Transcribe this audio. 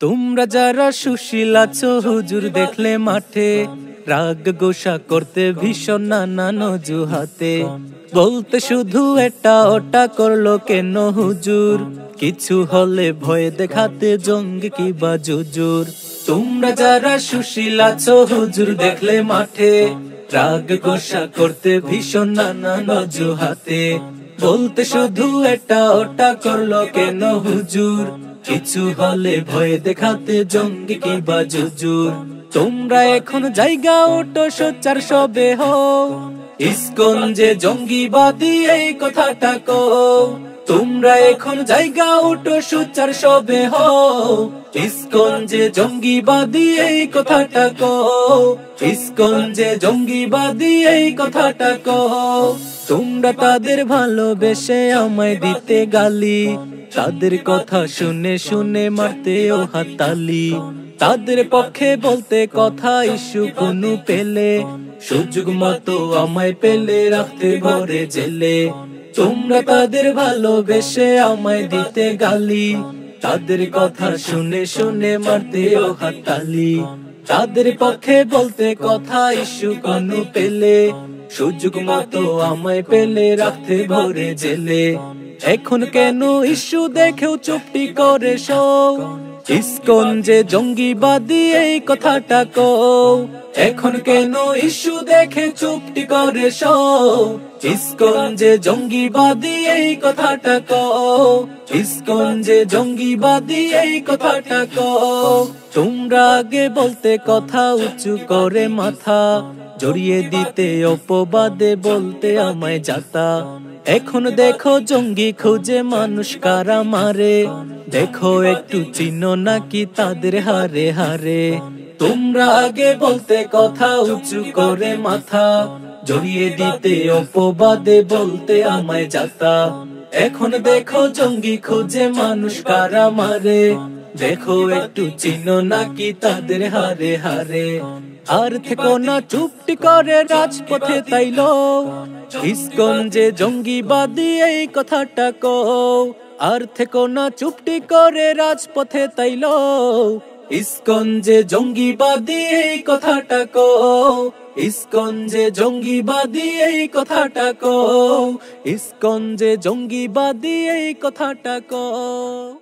তোমরা যারা সুশীল আছো হুজুর দেখলে মাঠে রাগ গোসা করতে ভীষণ নানান অজুহাতে বলতে শুধু এটা ওটা করলো কেন হুজুর কিছু হলে ভয় দেখাতে জঙ্গি কিবা জুজুর। তোমরা যারা সুশীল আছো হুজুর দেখলে মাঠে রাগ গোসা করতে ভীষণ নানান অজুহাতে বলতে শুধু এটা ওটা করলো কেন হুজুর কিছু হলে ভয় দেখাতে জঙ্গি কিবা জুজুর। তোমরা এখন জায়গা ওটো সোচ্চার সবে হও ইসকন যে জঙ্গিবাদী এই কথাটা কও। তোমরা এখন জায়গা ওটো সোচ্চার সবে হও ইসকন যে জঙ্গিবাদী এই কথাটা কও। ইসকন যে জঙ্গিবাদী এই কথাটা কও। তোমরা তাদের ভালোবেসে আমায় দিতে গালি তাদের কথা শুনে শুনে মারতে ও হাততালি তাদের পক্ষে বলতে কথা ইস্যু কোনো পেলে সুযোগ মতো আমায় পেলে রাখতে ভরে জেলে। তোমরা তাদের ভালোবেসে আমায় দিতে গালি তাদের কথা শুনে শুনে মারতে ও হাততালি তাদের পক্ষে বলতে কথা ইস্যু কোনো পেলে সুযোগ মতো আমায় পেলে রাখতে ভরে জেলে। এখন কেন ইস্যু দেখেও চুপটি করে শোও ইসকন যে জঙ্গিবাদী এই কথাটা কও। এখন কেন ইস্যু দেখে চুপটি করে শোও ইসকন যে জঙ্গিবাদী এই কথাটা কও। ইসকন যে জঙ্গিবাদী এই কথাটা কও। তোমরা আগে বলতে কথা উঁচু করে মাথা জড়িয়ে দিতে অপবাদে বলতে আমায় যাতা। এখন দেখো জঙ্গি খুঁজে মানুষ কারা মারে দেখো একটু চিনো নাকি তাদের হারে হারে। তোমরা আগে বলতে কথা উঁচু করে মাথা জড়িয়ে দিতে অপবাদে বলতে আমায় যাতা। এখন দেখো জঙ্গি খুঁজে মানুষ কারা মারে দেখো একটু চিনো নাকি তাদের হারে হারে। আর থেকো না চুপটি করে রাজপথে তাইলো ইসকন যে জঙ্গিবাদী এই কথাটা কও। আর থেকো না চুপটি করে রাজপথে তাইলো ইসকন যে জঙ্গিবাদী এই কথাটা কও। ইসকন যে জঙ্গিবাদী এই কথাটা কও। ইসকন যে জঙ্গিবাদী এই কথাটা কও।